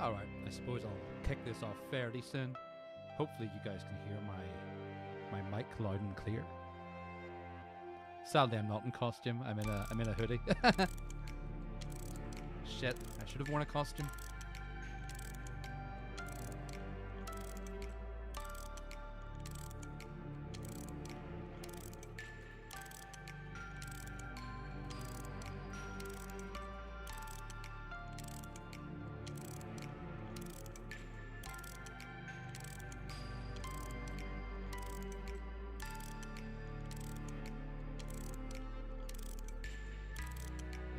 Alright, I suppose I'll kick this off fairly soon. Hopefully you guys can hear my mic loud and clear. Sadly I'm not in costume, I'm in a hoodie. Shit, I should have worn a costume.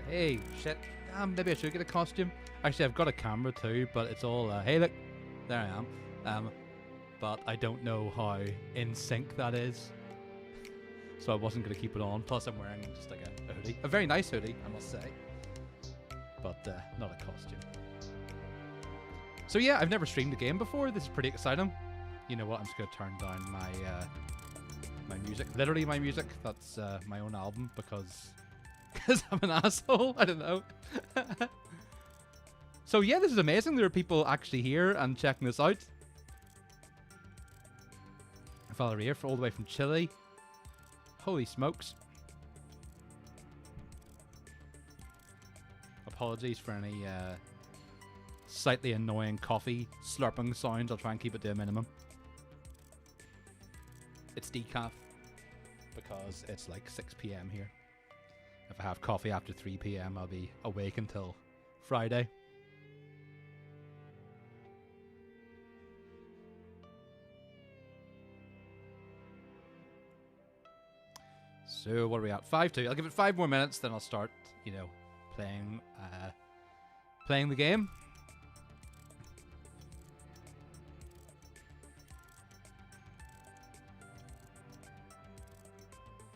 Hey, shit. Maybe I should get a costume. Actually, I've got a camera too, but it's all, hey look, there I am. But I don't know how in sync that is. So I wasn't going to keep it on. Plus I'm wearing just like a hoodie. A very nice hoodie, I must say. But not a costume. So yeah, I've never streamed a game before. This is pretty exciting. You know what, I'm just going to turn down my music. Literally my music. That's my own album because I'm an asshole. I don't know. So yeah, this is amazing. There are people actually here and checking this out. Valeria all the way from Chile. Holy smokes. Apologies for any slightly annoying coffee slurping sounds. I'll try and keep it to a minimum. It's decaf because it's like 6 PM here. If I have coffee after 3 PM, I'll be awake until Friday. So what are we at? 5-2. I'll give it 5 more minutes, then I'll start, you know, playing the game.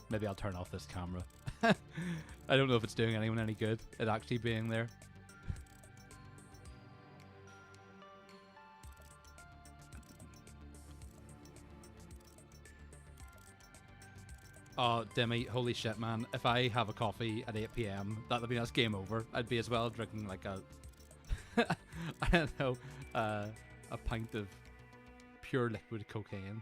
Maybe I'll turn off this camera. I don't know if it's doing anyone any good, it actually being there. Oh, Demi, holy shit, man. If I have a coffee at 8 PM, that'll be that's game over. I'd be as well drinking like a, I don't know, a pint of pure liquid cocaine.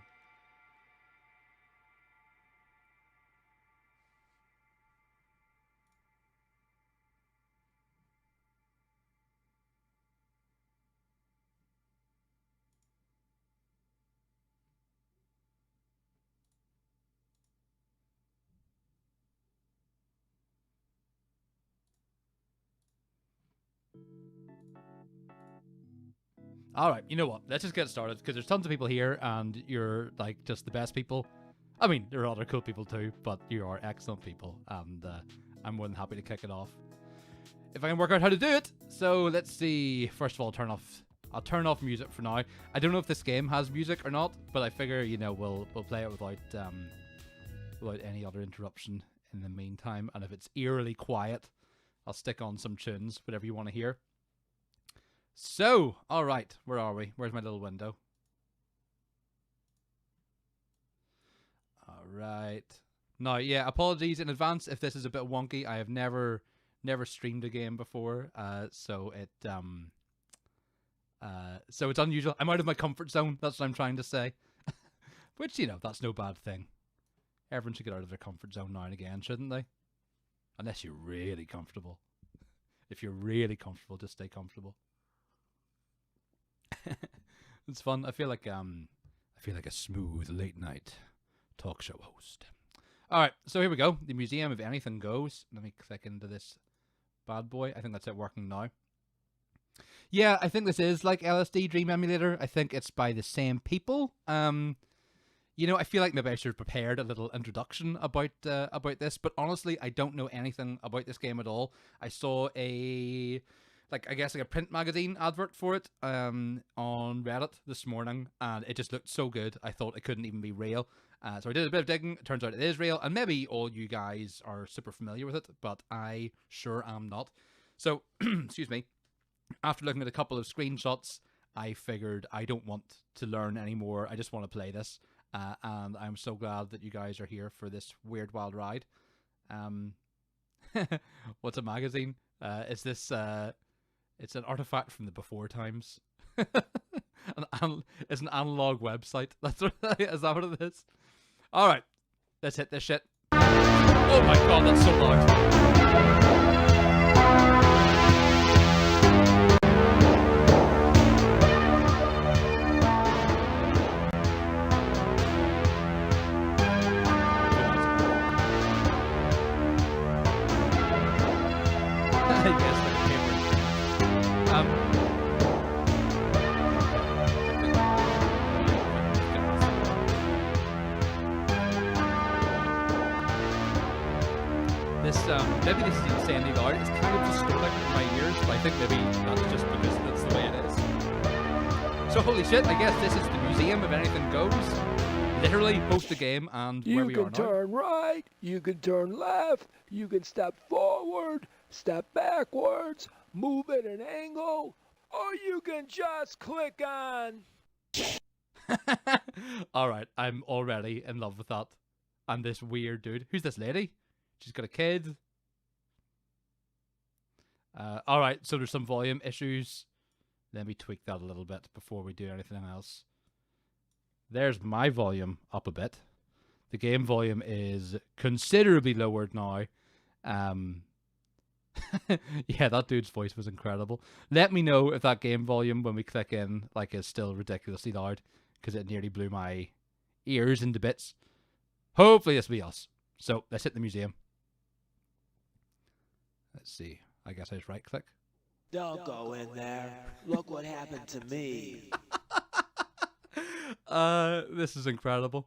Alright, you know what? Let's just get started, because there's tons of people here, and you're, like, just the best people. I mean, there are other cool people too, but you are excellent people, and I'm more than happy to kick it off. If I can work out how to do it! So, let's see. First of all, I'll turn off music for now. I don't know if this game has music or not, but I figure, you know, we'll play it without any other interruption in the meantime, and if it's eerily quiet, I'll stick on some tunes, whatever you want to hear. So, alright, where are we? Where's my little window? Alright. Now, yeah, apologies in advance if this is a bit wonky. I have never streamed a game before, so it's unusual. I'm out of my comfort zone, that's what I'm trying to say. Which, you know, that's no bad thing. Everyone should get out of their comfort zone now and again, shouldn't they? Unless you're really comfortable. If you're really comfortable, just stay comfortable. It's fun. I feel like a smooth late night talk show host. Alright, so here we go. The Museum of Anything Goes. Let me click into this bad boy. I think that's it working now. Yeah, I think this is like LSD Dream Emulator. I think it's by the same people. You know, I feel like maybe I should have prepared a little introduction about this, but honestly, I don't know anything about this game at all. I saw a print magazine advert for it on Reddit this morning, and it just looked so good. I thought it couldn't even be real. So I did a bit of digging. It turns out it is real, and maybe all you guys are super familiar with it, but I sure am not. So, excuse me. After looking at a couple of screenshots, I figured I don't want to learn anymore. I just want to play this. And I'm so glad that you guys are here for this weird wild ride. What's a magazine? Is this It's an artifact from the before times. It's an analog website. That's what, is that what it is? All right, let's hit this shit. Oh my god, that's so loud. Maybe this is insanely loud. It's kind of distorting in my ears, but I think maybe that's just because that's the way it is. So holy shit, I guess this is the museum of anything goes. Literally both the game and where we are now. You can turn right, you can turn left, you can step forward, step backwards, move at an angle, or you can just click on. Alright, I'm already in love with that. And this weird dude. Who's this lady? She's got a kid. Alright, so there's some volume issues. Let me tweak that a little bit before we do anything else. There's my volume up a bit. The game volume is considerably lowered now. Yeah, that dude's voice was incredible. Let me know if that game volume, when we click in, like, is still ridiculously loud, because it nearly blew my ears into bits. Hopefully this will be us. So, let's hit the museum. Let's see. I guess I just right click. Don't go in there. Look what happened to me. This is incredible.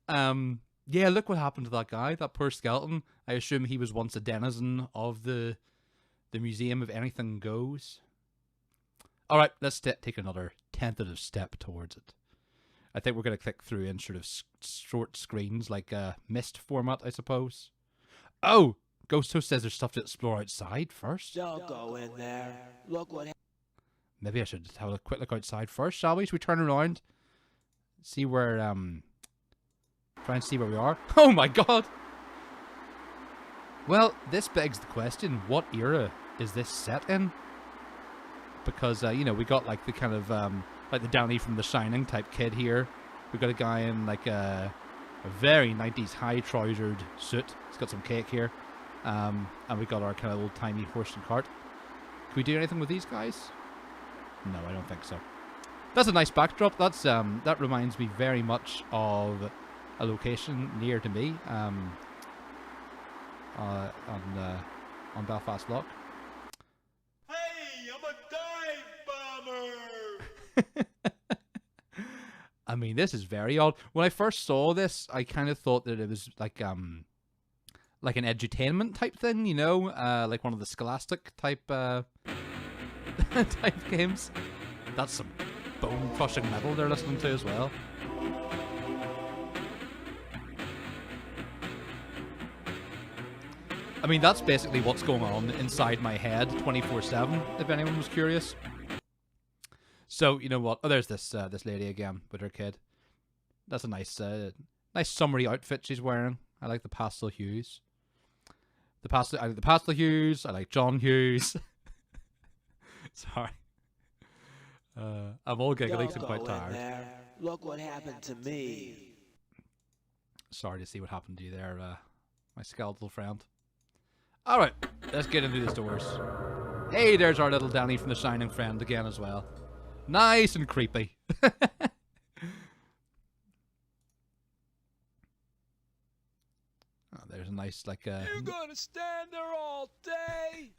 Yeah, look what happened to that guy, that poor skeleton. I assume he was once a denizen of the Museum of Anything Goes. Alright, let's take another tentative step towards it. I think we're going to click through in sort of short screens, like a mist format, I suppose. Oh! Ghost Host says there's stuff to explore outside first. Don't go in there. Look what Maybe I should have a quick look outside first, shall we? Should we turn around? See where, try and see where we are. Oh my god! Well, this begs the question, what era is this set in? Because, you know, we got like the kind of, like the Danny from The Shining type kid here. We got a guy in like a very 90s high-trousered suit. He's got some cake here. And we got our kind of old-timey horse and cart. Can we do anything with these guys? No, I don't think so. That's a nice backdrop. That's that reminds me very much of a location near to me. On Belfast Lock. Hey, I'm a dive bomber! I mean, this is very odd. When I first saw this, I kind of thought that it was like an edutainment type thing, you know, like one of the Scholastic type type games. That's some bone-crushing metal they're listening to as well. I mean, that's basically what's going on inside my head 24/7, if anyone was curious. So, you know what? Oh, there's this this lady again with her kid. That's a nice nice summery outfit she's wearing. I like the pastel hues. I like the pastel hues. I like John Hughes. Sorry. I'm all giggly because I'm quite tired. There. Look what happened to me. Sorry to see what happened to you there, my skeletal friend. Alright, let's get into these doors. Hey, there's our little Danny from The Shining friend again as well. Nice and creepy. Oh, there's a nice, like, You're gonna stand there all day?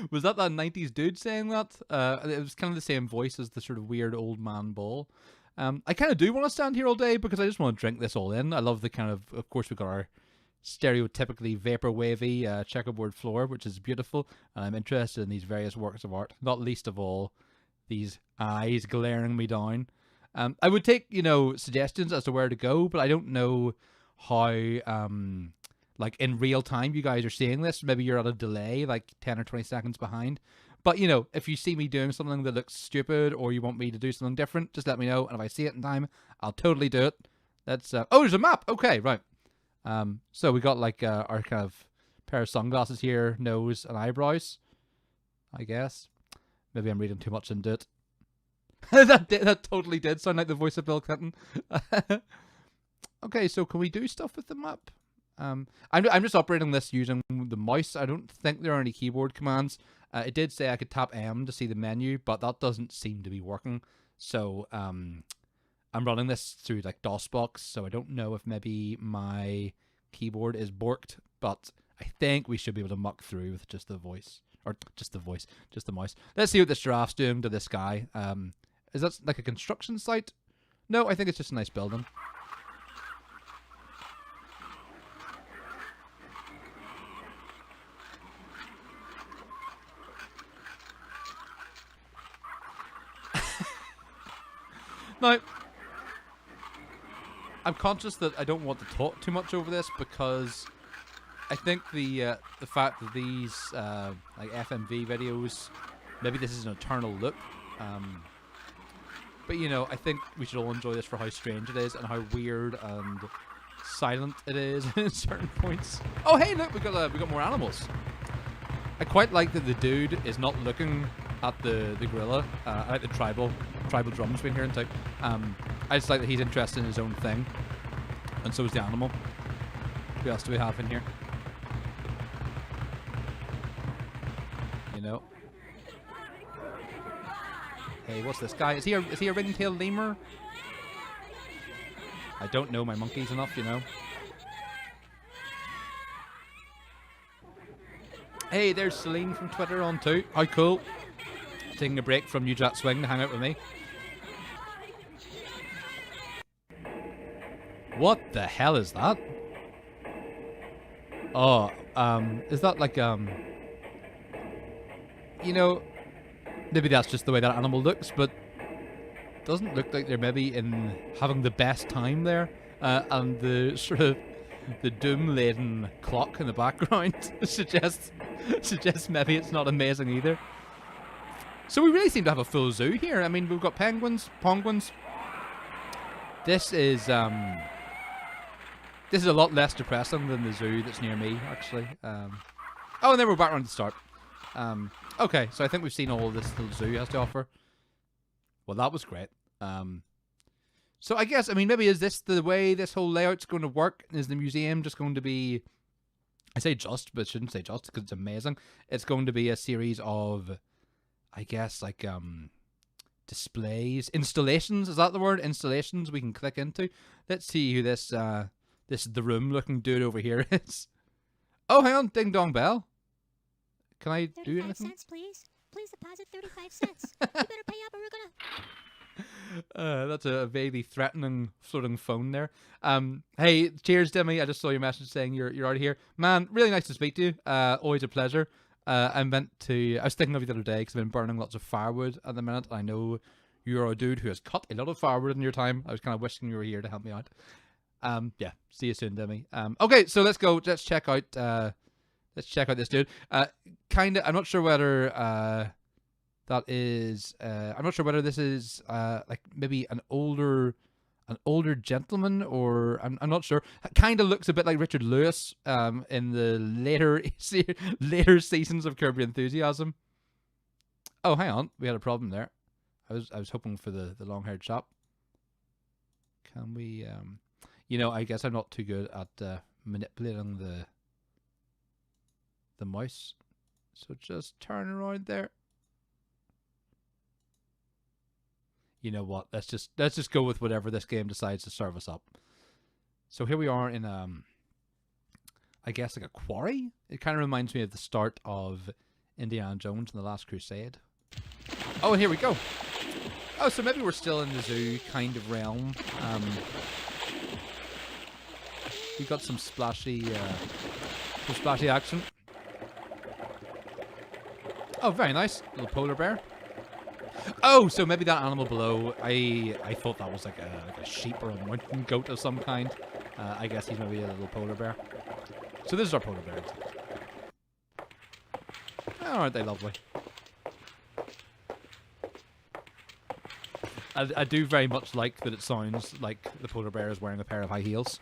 Was that 90s dude saying that? It was kind of the same voice as the sort of weird old man bull. I kind of do want to stand here all day because I just want to drink this all in. I love the kind of course we've got our stereotypically vapor-wavy checkerboard floor, which is beautiful. And I'm interested in these various works of art, not least of all these eyes glaring me down. I would take, you know, suggestions as to where to go, but I don't know how, like, in real time you guys are seeing this. Maybe you're at a delay, like 10 or 20 seconds behind. But, you know, if you see me doing something that looks stupid or you want me to do something different, just let me know. And if I see it in time, I'll totally do it. That's, oh, there's a map. Okay, right. So we got, like, our kind of pair of sunglasses here, nose and eyebrows, I guess. Maybe I'm reading too much into it. that totally did sound like the voice of Bill Clinton. Okay, so can we do stuff with the map? I'm just operating this using the mouse. I don't think there are any keyboard commands. It did say I could tap M to see the menu, but that doesn't seem to be working. So I'm running this through like DOSBox, so I don't know if maybe my keyboard is borked, but I think we should be able to muck through with just the voice. Or just the mouse. Let's see what this giraffe's doing to this guy. Is that like a construction site? No, I think it's just a nice building. Now, I'm conscious that I don't want to talk too much over this because I think the fact that these like FMV videos, maybe this is an eternal loop, but you know, I think we should all enjoy this for how strange it is and how weird and silent it is at certain points. Oh hey, look, we got more animals. I quite like that the dude is not looking at the gorilla. I like the tribal drums being here and type. I just like that he's interested in his own thing, and so is the animal. Who else do we have in here? You know. Hey, what's this guy? Is he a ring-tailed lemur? I don't know my monkeys enough, you know. Hey, there's Celine from Twitter on too. How cool. Taking a break from New Jack Swing to hang out with me. What the hell is that? Oh, is that like, you know, maybe that's just the way that animal looks, but doesn't look like they're maybe in having the best time there. And the sort of the doom-laden clock in the background suggests maybe it's not amazing either. So we really seem to have a full zoo here. I mean, we've got penguins. This is a lot less depressing than the zoo that's near me, actually. Oh, and then we're back around the start. Okay, so I think we've seen all this little zoo has to offer. Well, that was great. So I guess, I mean, maybe is this the way this whole layout's going to work? Is the museum just going to be... I say just, but I shouldn't say just because it's amazing. It's going to be a series of, I guess, like displays, installations. Is that the word? Installations we can click into. Let's see who this the room looking dude over here is. Oh, hang on, ding dong bell. Can I do anything? 35 cents, please. Please deposit 35 cents. You better pay up or we're gonna... That's a vaguely threatening floating phone there. Hey, cheers, Demi. I just saw your message saying you're out of here. Man, really nice to speak to you. Always a pleasure. I was thinking of you the other day because I've been burning lots of firewood at the minute. I know you're a dude who has cut a lot of firewood in your time. I was kind of wishing you were here to help me out. Yeah, see you soon, Demi. Okay, so let's go. Let's check out this dude. I'm not sure whether that is I'm not sure whether this is like maybe an older gentleman, or I'm not sure. Kind of looks a bit like Richard Lewis in the later seasons of Curb Your Enthusiasm. Oh, hang on, we had a problem there. I was hoping for the long-haired chap. Can we you know, I guess I'm not too good at manipulating the mouse. So just turn around there. You know what? Let's just go with whatever this game decides to serve us up. So here we are in I guess like a quarry. It kind of reminds me of the start of Indiana Jones and the Last Crusade. Oh, and here we go. Oh, so maybe we're still in the zoo kind of realm. We got some splashy action. Oh, very nice. Little polar bear. Oh, so maybe that animal below, I thought that was like a sheep or a mountain goat of some kind. I guess he's maybe a little polar bear. So this is our polar bear. Oh, aren't they lovely? I do very much like that it sounds like the polar bear is wearing a pair of high heels.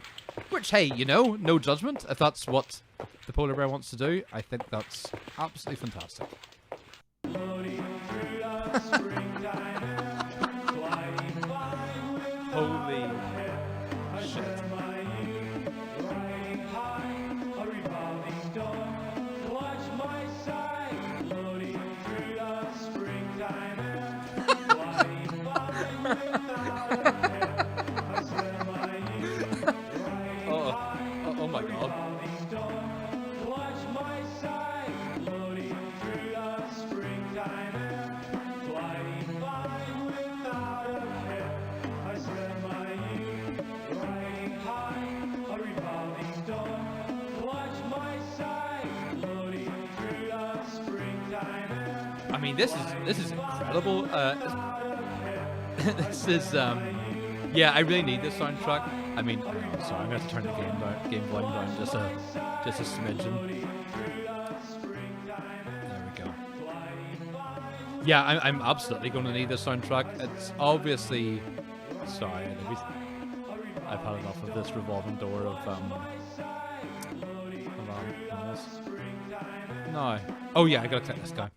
Which, hey, you know, no judgment. If that's what the polar bear wants to do, I think that's absolutely fantastic. Holy shit. Oh my god. I mean, this is incredible. This is yeah, I really need this soundtrack. I mean, sorry, I'm gonna have to turn the game volume down just a smidgen. There we go. Yeah, I'm absolutely gonna need this soundtrack. It's obviously, sorry, I've had enough of this revolving door of no. Oh yeah, I gotta click this guy.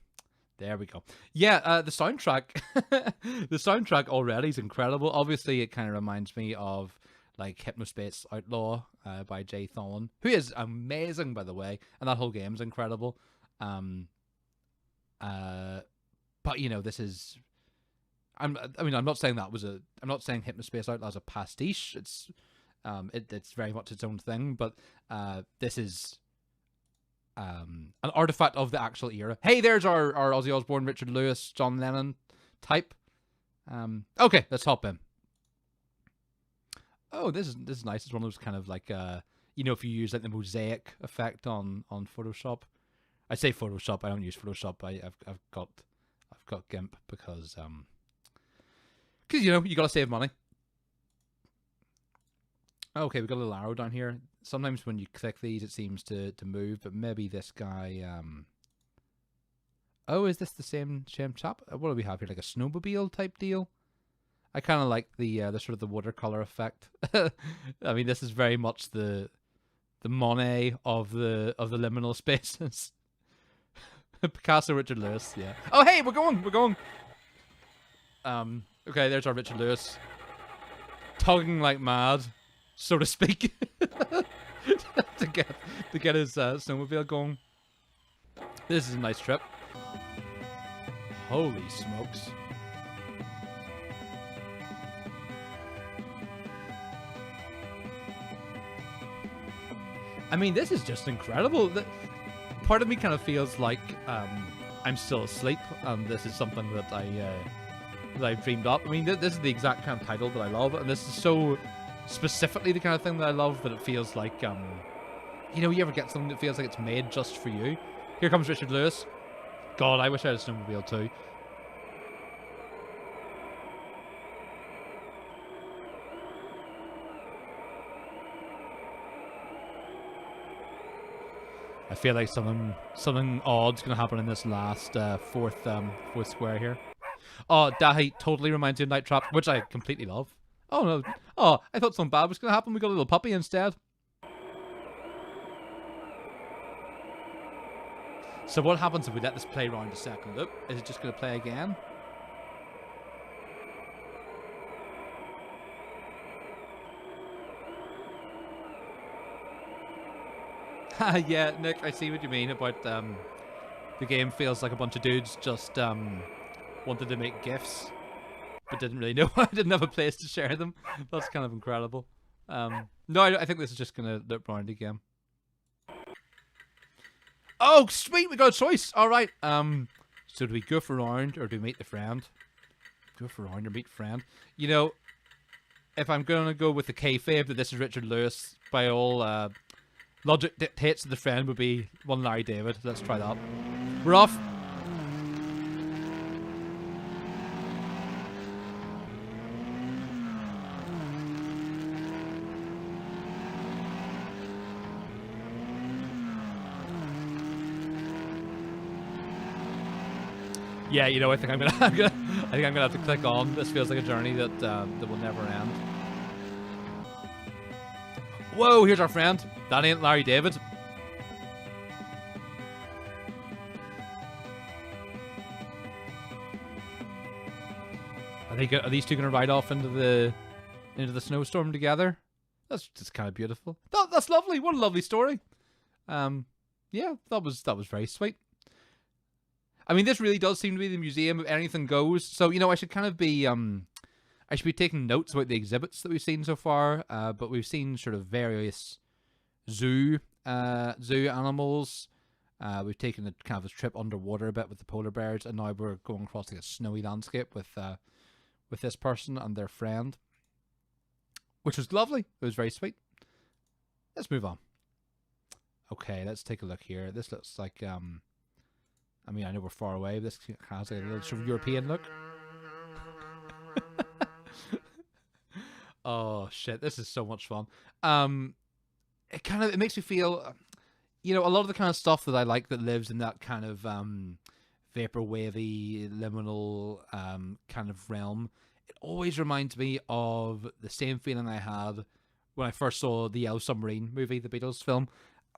There we go. Yeah, the soundtrack, the soundtrack already is incredible. Obviously, it kind of reminds me of like Hypnospace Outlaw by Jay Tholin, who is amazing, by the way, and that whole game's incredible. But you know, this is, I mean, I'm not saying I'm not saying Hypnospace Outlaw is a pastiche. It's very much its own thing, but this is an artifact of the actual era. Hey, there's our Ozzy Osbourne, Richard Lewis, John Lennon type. Okay, let's hop in. Oh, this is nice. It's one of those kind of like you know, if you use like the mosaic effect on Photoshop. I say Photoshop. I don't use Photoshop. I've got GIMP because you know, you gotta save money. Okay, we got a little arrow down here. Sometimes when you click these, it seems to move, but maybe this guy. Oh, is this the same chap? What do we have here? Like a snowmobile type deal? I kind of like the sort of the watercolor effect. I mean, this is very much the Monet of the liminal spaces. Picasso, Richard Lewis, yeah. Oh, hey, we're going. Okay, there's our Richard Lewis, tugging like mad, so to speak, to get his snowmobile going. This is a nice trip. Holy smokes. I mean, this is just incredible. Part of me kind of feels like I'm still asleep, and this is something that I've dreamed up. I mean, this is the exact kind of title that I love, and this is so specifically the kind of thing that I love that it feels like, you know, you ever get something that feels like it's made just for you? Here comes Richard Lewis. God, I wish I had a snowmobile too. I feel like something odd's gonna happen in this last fourth square here. Oh, Dahi totally reminds me of Night Trap, which I completely love. Oh no! Oh, I thought something bad was gonna happen. We got a little puppy instead. So what happens if we let this play around a second loop? Is it just gonna play again? Yeah, Nick, I see what you mean about the game feels like a bunch of dudes just wanted to make GIFs, but didn't really know. I didn't have a place to share them. That's kind of incredible. No, I think this is just gonna loop around again. Oh, sweet, we got a choice. All right. So do we goof around or do we meet the friend? Goof around or meet friend? You know, if I'm gonna go with the kayfabe that this is Richard Lewis, by all logic dictates that the friend would be one Larry David. Let's try that. We're off. Yeah, you know, I think I'm gonna have to click on. This feels like a journey that will never end. Whoa, here's our friend. That ain't Larry David. Are these two going to ride off into the snowstorm together? That's just kind of beautiful. That's lovely. What a lovely story. Yeah, that was very sweet. I mean, this really does seem to be the museum of anything goes. So, you know, I should kind of be I should be taking notes about the exhibits that we've seen so far. But we've seen sort of various zoo animals. We've taken a kind of a trip underwater a bit with the polar bears, and now we're going across like a snowy landscape with this person and their friend, which was lovely. It was very sweet. Let's move on. Okay, let's take a look here. This looks like I mean, I know we're far away. This has like a little sort of European look. Oh shit, this is so much fun. It makes me feel, you know, a lot of the kind of stuff that I like that lives in that kind of vaporwavy, liminal kind of realm. It always reminds me of the same feeling I had when I first saw the Yellow Submarine movie, the Beatles film.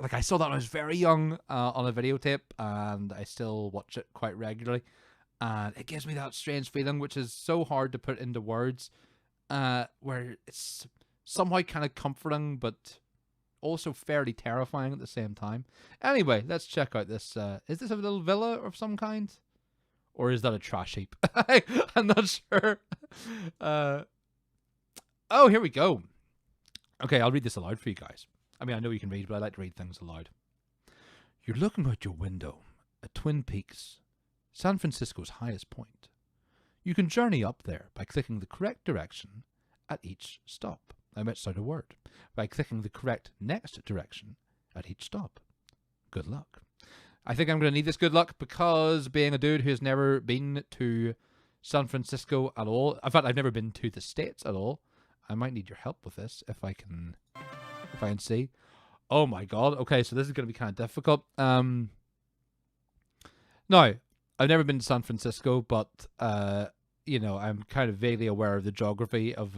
Like, I saw that when I was very young on a videotape, and I still watch it quite regularly. And it gives me that strange feeling, which is so hard to put into words, where it's somehow kind of comforting, but also fairly terrifying at the same time. Anyway, let's check out this. Is this a little villa of some kind? Or is that a trash heap? I'm not sure. Oh, here we go. Okay, I'll read this aloud for you guys. I mean, I know you can read, but I like to read things aloud. You're looking out your window at Twin Peaks, San Francisco's highest point. You can journey up there by clicking the correct direction at each stop. I missed out a word. By clicking the correct next direction at each stop. Good luck. I think I'm going to need this good luck because being a dude who's never been to San Francisco at all, in fact, I've never been to the States at all, I might need your help with this if I can see. Oh my god. Okay, so this is going to be kind of difficult. Now, I've never been to San Francisco, but, you know, I'm kind of vaguely aware of the geography of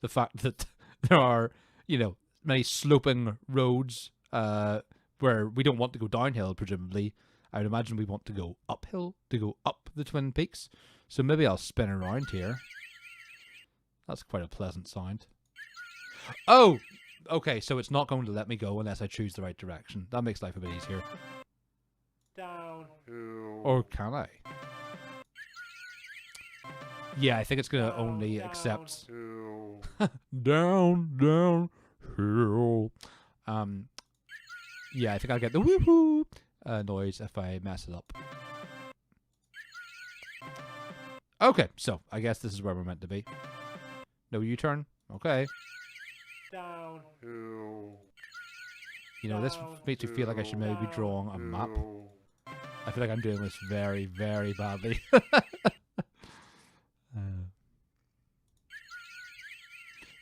the fact that there are, you know, many sloping roads where we don't want to go downhill, presumably. I would imagine we want to go uphill to go up the Twin Peaks. So maybe I'll spin around here. That's quite a pleasant sound. Oh! Okay, so it's not going to let me go unless I choose the right direction. That makes life a bit easier. Down. Or can I? Yeah, I think it's going to only accept... down, hill. Yeah, I think I'll get the woohoo noise if I mess it up. Okay, so I guess this is where we're meant to be. No U-turn? Okay. Down. You know, this makes me feel like I should maybe be drawing a map. I feel like I'm doing this very, very badly.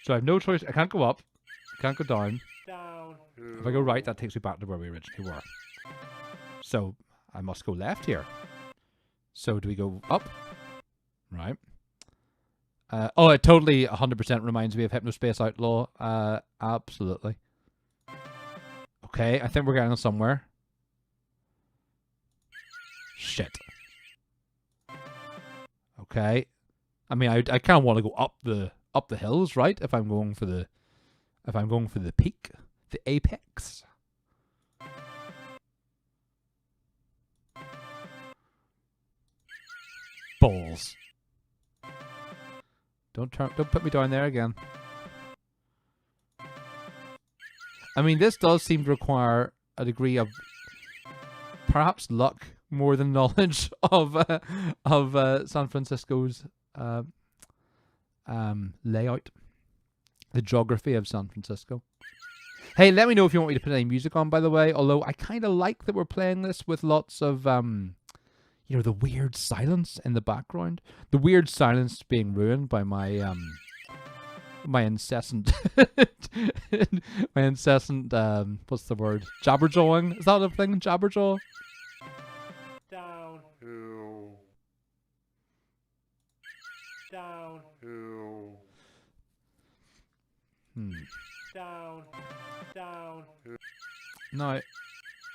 So I have no choice. I can't go up. I can't go down. If I go right, that takes me back to where we originally were. So I must go left here. So do we go up? Right. Oh, it totally 100% reminds me of Hypnospace Outlaw. Absolutely. Okay, I think we're getting somewhere. Shit. Okay. I mean, I kind of want to go up the hills, right? If I'm going for the peak, the apex. Balls. Don't put me down there again. I mean, this does seem to require a degree of perhaps luck more than knowledge of San Francisco's layout, the geography of San Francisco. Hey, let me know if you want me to put any music on, by the way. Although I kind of like that we're playing this with lots of you know, the weird silence in the background. The weird silence being ruined by my my incessant what's the word? Jabberjawing? Is that a thing? Jabberjaw? Down. Down. Down. Down. No.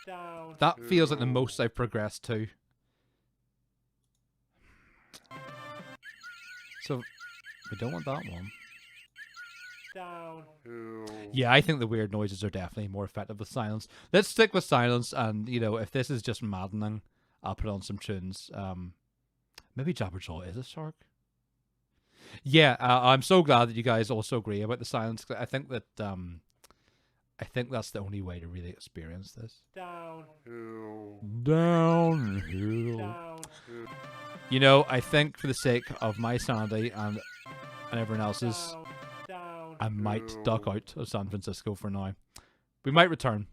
Down. That feels like the most I've progressed to. So We don't want that one. Down. Yeah, I think the weird noises are definitely more effective with silence. Let's stick with silence, and you know, if this is just maddening, I'll put on some tunes. Maybe Jabberjaw is a shark. Yeah, I'm so glad that you guys also agree about the silence. I think that I think that's the only way to really experience this. Downhill. You know, I think for the sake of my sanity and everyone else's, I might duck out of San Francisco for now. We might return,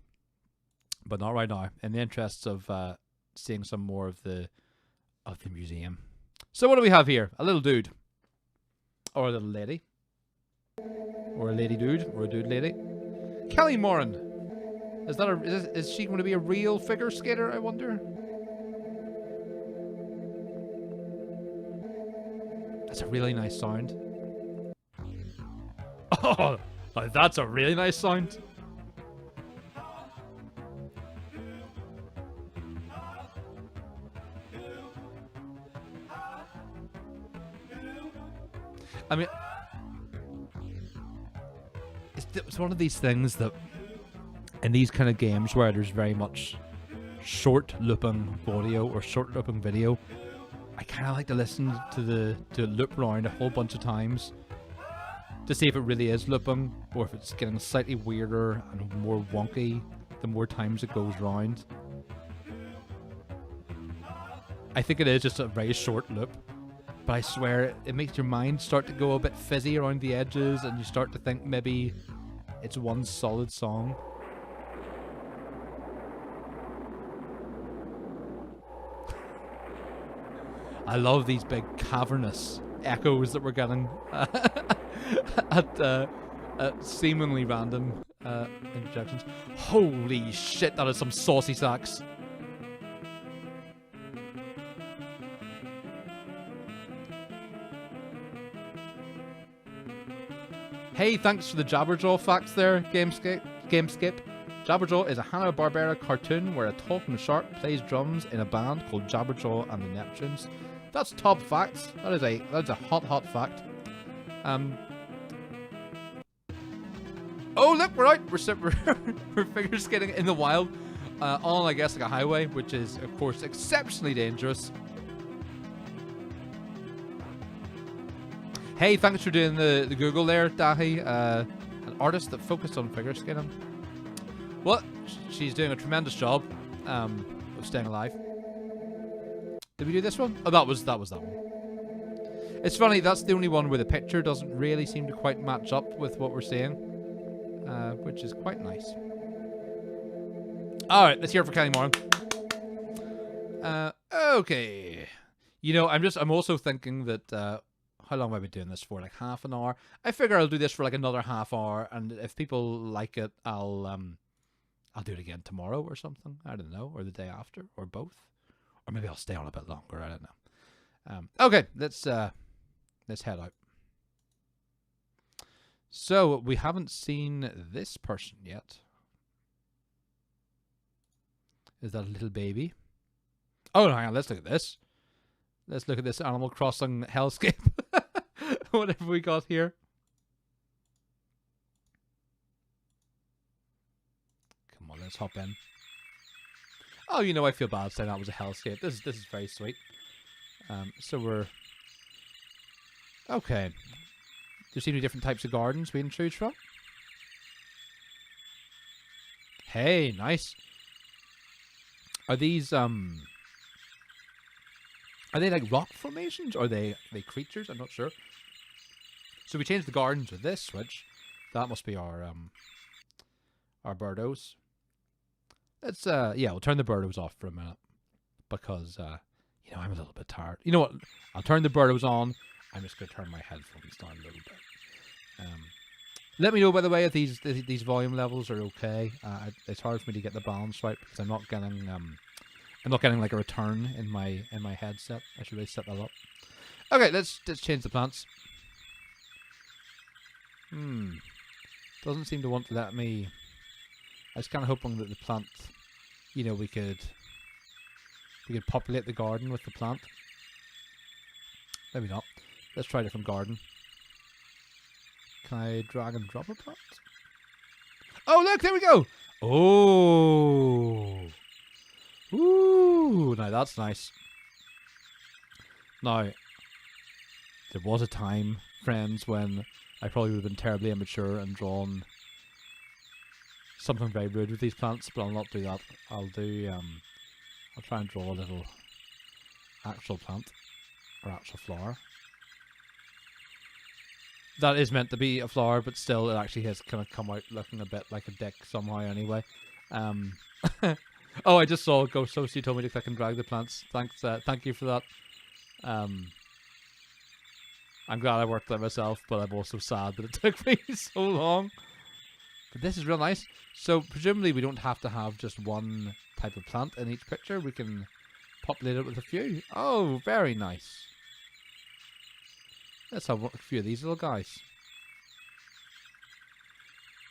but not right now, in the interests of seeing some more of the museum. So what do we have here? A little dude. Or a little lady. Or a lady dude. Or a dude lady. Kelly Moran. Is she going to be a real figure skater, I wonder? That's a really nice sound. Oh, that's a really nice sound. I mean, it's one of these things that in these kind of games where there's very much short looping audio or short looping video, I kind of like to listen to loop round a whole bunch of times to see if it really is looping or if it's getting slightly weirder and more wonky the more times it goes round. I think it is just a very short loop. But I swear, it makes your mind start to go a bit fizzy around the edges, and you start to think maybe it's one solid song. I love these big cavernous echoes that we're getting at seemingly random interjections. Holy shit, that is some saucy sax. Hey, thanks for the Jabberjaw facts there, Gameskip. Jabberjaw is a Hanna-Barbera cartoon where a talking shark plays drums in a band called Jabberjaw and the Neptunes. That's top facts. That's a hot fact. Oh look, we're out. We're figure skating in the wild on, I guess, like a highway, which is of course exceptionally dangerous. Hey, thanks for doing the Google there, Dahi. An artist that focused on figure skating. Well, she's doing a tremendous job of staying alive. Did we do this one? Oh, that was that one. It's funny, that's the only one where the picture doesn't really seem to quite match up with what we're seeing, which is quite nice. All right, let's hear it for Kelly Moran. Okay. You know, I'm also thinking that. How long have I been doing this for? Like half an hour. I figure I'll do this for like another half hour, and if people like it, I'll do it again tomorrow or something. I don't know, or the day after, or both, or maybe I'll stay on a bit longer. I don't know. Okay, let's head out. So we haven't seen this person yet. Is that a little baby? Oh, hang on. Let's look at this. Let's look at this Animal Crossing hellscape. Whatever we got here. Come on, let's hop in. Oh, you know, I feel bad saying that was a hellscape. This is very sweet. So we're okay. There's so many different types of gardens we can choose from. Hey, nice. Are these are they like rock formations? Or are they creatures? I'm not sure. So we changed the gardens with this switch. That must be our birdos. Let's yeah, we'll turn the birdos off for a minute because you know, I'm a little bit tired. You know what? I'll turn the birdos on. I'm just gonna turn my headphones down a little bit. Let me know, by the way, if these volume levels are okay. It's hard for me to get the balance right because I'm not getting like a return in my headset. I should really set that up. Okay, let's change the plants. Doesn't seem to want to let me. I was kind of hoping that the plant, you know, we could populate the garden with the plant. Maybe not. Let's try a different garden. Can I drag and drop a plant? Oh, look, there we go. Oh. Ooh, now that's nice. Now, there was a time, friends, when I probably would have been terribly immature and drawn something very rude with these plants, but I'll not do that. I'll try and draw a little actual plant, or actual flower. That is meant to be a flower, but still it actually has kind of come out looking a bit like a dick somehow anyway. Oh, I just saw Ghost Host, you told me to click and drag the plants. Thanks, thank you for that. I'm glad I worked that myself, but I'm also sad that it took me so long. But this is real nice. So presumably we don't have to have just one type of plant in each picture. We can populate it with a few. Oh, very nice. Let's have a few of these little guys.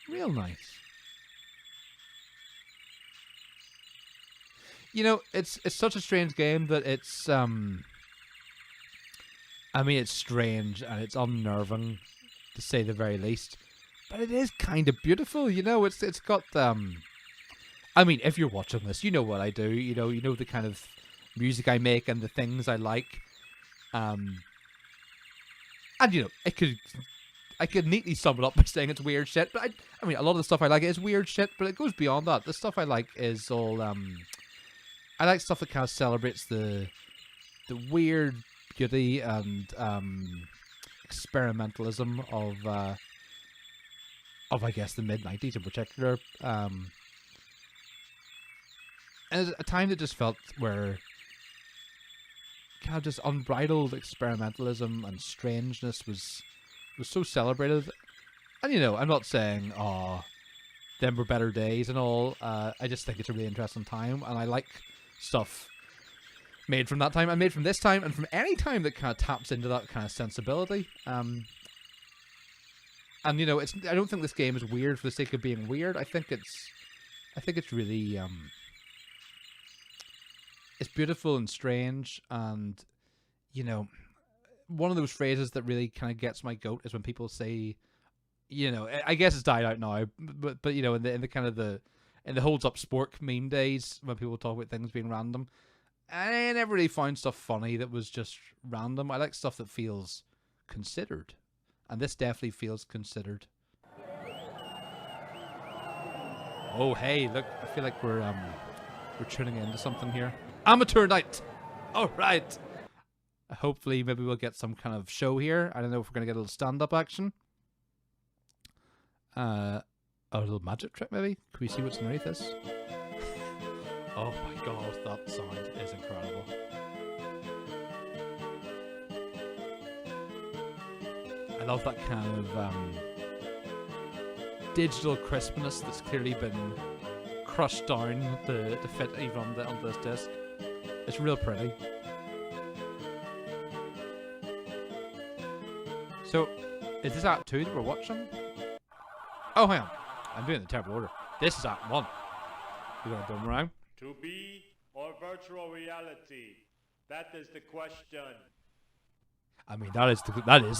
Real nice. You know, it's such a strange game that it's I mean, it's strange and it's unnerving, to say the very least. But it is kind of beautiful, you know. It's got I mean, if you're watching this, you know what I do. You know the kind of music I make and the things I like. And you know, I could neatly sum it up by saying it's weird shit. But I mean, a lot of the stuff I like is weird shit, but it goes beyond that. The stuff I like is all I like stuff that kind of celebrates the weird beauty and experimentalism of I guess the mid-90s in particular. And a time that just felt where kind of just unbridled experimentalism and strangeness was so celebrated. And you know, I'm not saying them were better days and all. I just think it's a really interesting time, and I like stuff made from that time and made from this time and from any time that kind of taps into that kind of sensibility. And you know, I don't think this game is weird for the sake of being weird. I think it's really it's beautiful and strange. And you know, one of those phrases that really kind of gets my goat is when people say, you know, I guess it's died out now, but you know, in the kind of in the holds up spork meme days when people talk about things being random, I never really found stuff funny that was just random. I like stuff that feels considered, and this definitely feels considered. Oh hey, look! I feel like we're tuning into something here. Amateur night. All right. Hopefully, maybe we'll get some kind of show here. I don't know if we're gonna get a little stand-up action. A little magic trick, maybe. Can we see what's underneath this? Oh my god, that sound is incredible. I love that kind of digital crispness that's clearly been crushed down to fit even on this disc. It's real pretty. So, is this Act 2 that we're watching? Oh, hang on. I'm doing the terrible order. This is Act 1. We're going to boomerang. To be or virtual reality? That is the question. I mean, that is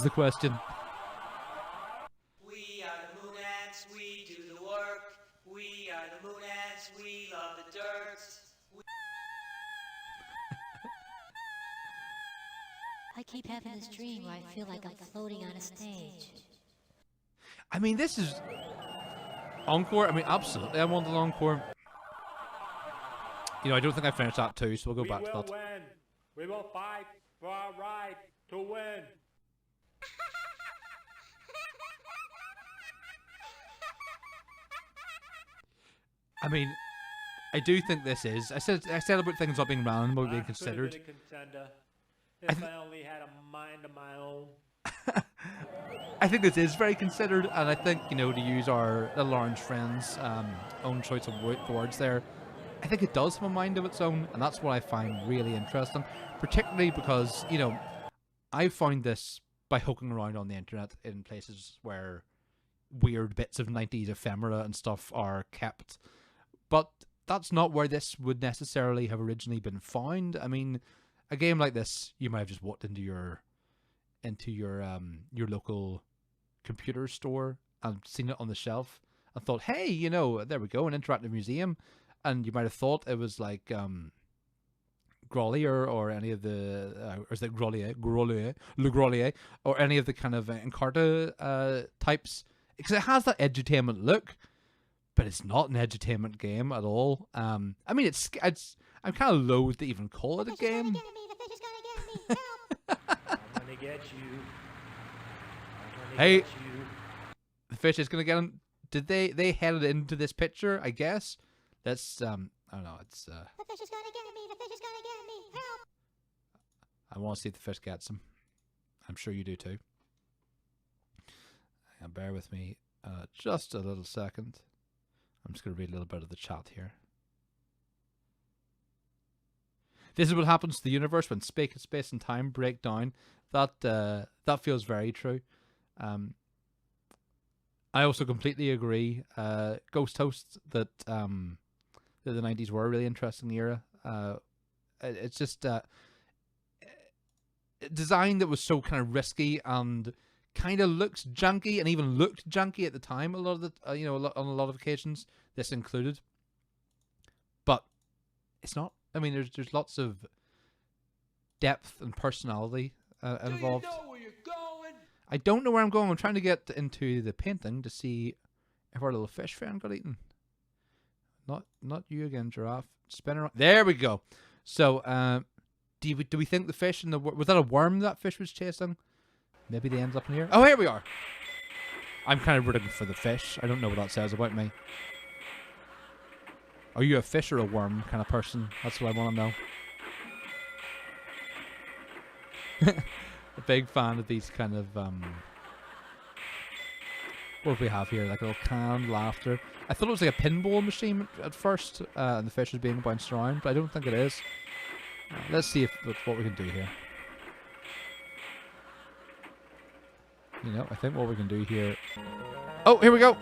the question. We are the moon ants, we do the work. We are the moon ants, we love the dirt. I keep having this dream where I feel like I'm floating on a stage. I mean, this is encore. I mean, absolutely, I want an encore. You know, I don't think I finished that too, so we'll go back to that. We will win. We will fight for our right to win. I mean, I do think this is. I said about things not being random, about being considered. Been a contender if I only had a mind of my own. I think this is very considered, and I think, you know, to use our little orange friend's own choice of words there, I think it does have a mind of its own, and that's what I find really interesting, particularly because, you know, I found this by hooking around on the internet in places where weird bits of 90s ephemera and stuff are kept, but that's not where this would necessarily have originally been found. I mean, a game like this, you might have just walked into your local computer store and seen it on the shelf and thought, hey, you know, there we go, an interactive museum. And you might have thought it was like Grolier or any of the, or is it Le Grolier, or any of the kind of Encarta types, because it has that edutainment look, but it's not an edutainment game at all. I mean, it's I'm kind of loath to even call it a game. The fish is gonna get me. Help! I'm gonna get you. I'm gonna Hey. get you. The fish is gonna get him. Did they headed into this picture? I guess that's I don't know. It's The fish is gonna get me. The fish is gonna get me. Help! I want to see if the fish gets him. I'm sure you do too. And bear with me just a little second. I'm just going to read a little bit of the chat here. This is what happens to the universe when space and time break down. That feels very true. I also completely agree. Ghost Host that the 90s were a really interesting era. It's just design that was so kind of risky and kind of looks junky, and even looked junky at the time. A lot of the on a lot of occasions, this included. But it's not. I mean, there's lots of depth and personality involved. Do you know where you're going? I don't know where I'm going. I'm trying to get into the painting to see if our little fish friend got eaten. Not you again, giraffe. Spin around. There we go. So, do we think the fish in the was that a worm that fish was chasing? Maybe they end up in here. Oh, here we are. I'm kind of rooting for the fish. I don't know what that says about me. Are you a fish or a worm kind of person? That's what I want to know. A big fan of these kind of what do we have here? Like a little canned laughter. I thought it was like a pinball machine at first, and the fish was being bounced around, but I don't think it is. Let's see what we can do here. You know, I think what we can do here... Oh, here we go!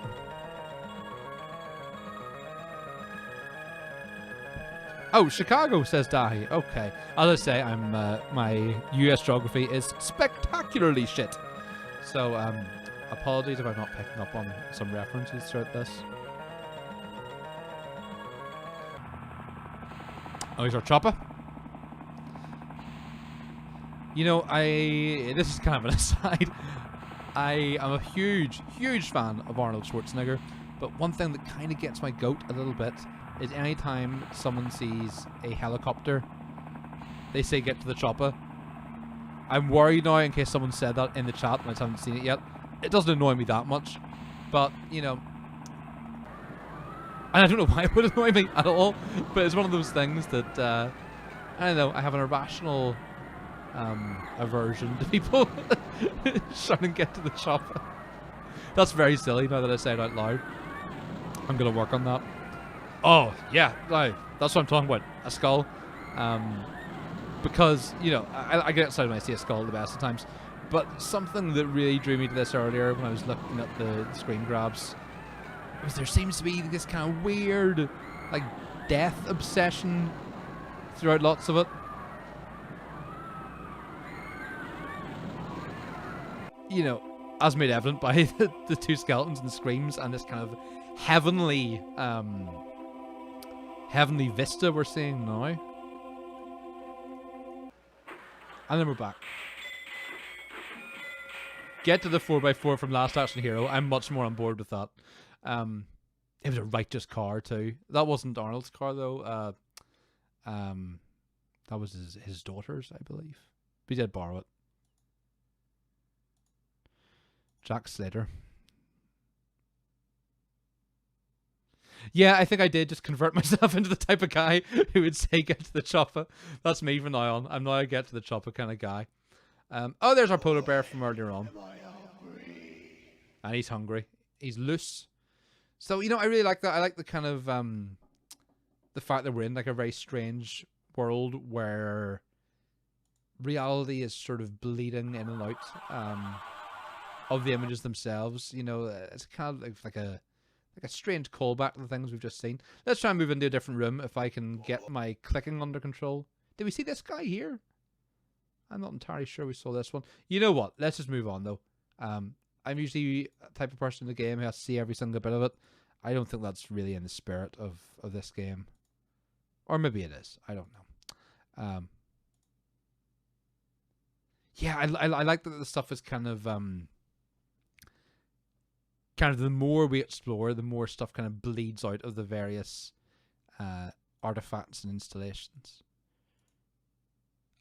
Oh, Chicago, says Dahi. Okay. As I say, I'm my US geography is spectacularly shit. So, apologies if I'm not picking up on some references throughout this. Oh, here's our chopper. You know, this is kind of an aside. I am a huge, huge fan of Arnold Schwarzenegger, but one thing that kind of gets my goat a little bit is anytime someone sees a helicopter, they say get to the chopper. I'm worried now in case someone said that in the chat and I haven't seen it yet. It doesn't annoy me that much, but, you know, and I don't know why it would annoy me at all, but it's one of those things that, I don't know, I have an irrational aversion to people trying to get to the chopper. That's very silly now that I say it out loud. I'm going to work on that. Oh, yeah, no, that's what I'm talking about. A skull. Because, you know, I get excited when I see a skull the best of times. But something that really drew me to this earlier when I was looking at the screen grabs was there seems to be this kind of weird, like, death obsession throughout lots of it. You know, as made evident by the two skeletons and screams and this kind of heavenly vista we're seeing now. And then we're back. Get to the 4x4 from Last Action Hero. I'm much more on board with that. It was a righteous car too. That wasn't Arnold's car though. That was his daughter's, I believe. But he did borrow it. Jack Slater. Yeah, I think I did just convert myself into the type of guy who would say get to the chopper. That's me from now on. I'm now a get to the chopper kind of guy. Oh, there's our polar bear from earlier on. And he's hungry. He's loose. So, you know, I really like that. I like the kind of, the fact that we're in like a very strange world where reality is sort of bleeding in and out of the images themselves. You know, it's kind of like a strange callback to the things we've just seen. Let's try and move into a different room if I can get my clicking under control. Did we see this guy here? I'm not entirely sure we saw this one. You know what? Let's just move on though. I'm usually a type of person in the game who has to see every single bit of it. I don't think that's really in the spirit of this game. Or maybe it is. I don't know. Yeah, I like that the stuff is kind of the more we explore, the more stuff kind of bleeds out of the various artifacts and installations.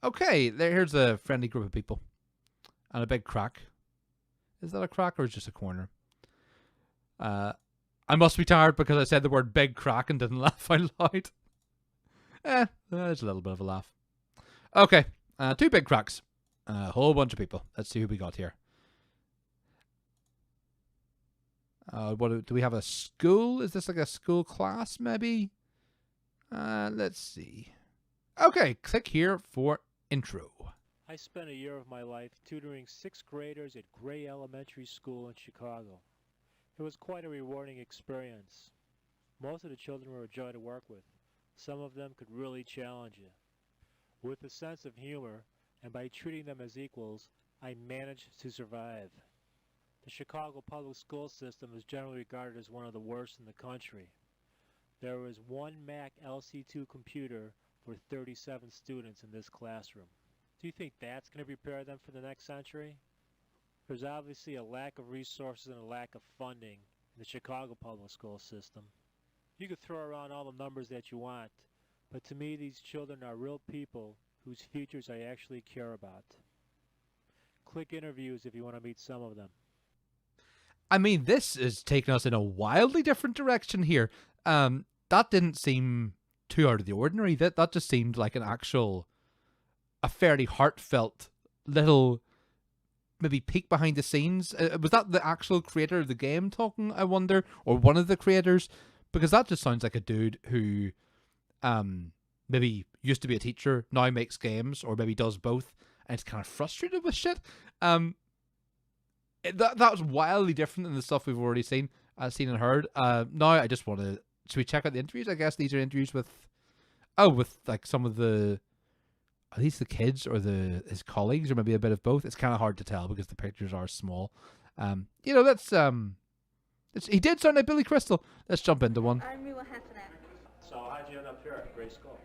Okay, here's a friendly group of people. And a big crack. Is that a crack or is it just a corner? I must be tired because I said the word big crack and didn't laugh out loud. There's a little bit of a laugh. Okay, 2 big cracks. A whole bunch of people. Let's see who we got here. What do we have? A school? Is this like a school class, maybe? Let's see. Okay, click here for intro. I spent a year of my life tutoring 6th graders at Gray Elementary School in Chicago. It was quite a rewarding experience. Most of the children were a joy to work with. Some of them could really challenge you. With a sense of humor, and by treating them as equals, I managed to survive. The Chicago public school system is generally regarded as one of the worst in the country. There was 1 Mac LC2 computer for 37 students in this classroom. Do you think that's going to prepare them for the next century? There's obviously a lack of resources and a lack of funding in the Chicago public school system. You could throw around all the numbers that you want, but to me these children are real people whose futures I actually care about. Click interviews if you want to meet some of them. I mean, this is taking us in a wildly different direction here. That didn't seem too out of the ordinary. That just seemed like a fairly heartfelt little maybe peek behind the scenes. Was that the actual creator of the game talking, I wonder? Or one of the creators? Because that just sounds like a dude who maybe used to be a teacher, now makes games, or maybe does both, and is kind of frustrated with shit. That was wildly different than the stuff we've already seen and heard. Now I just want to... Should we check out the interviews? I guess these are interviews with like some of the... Are these the kids or his colleagues, or maybe a bit of both? It's kind of hard to tell because the pictures are small. That's he did sound like Billy Crystal. Let's jump into one. So how'd you end up here at Gray School?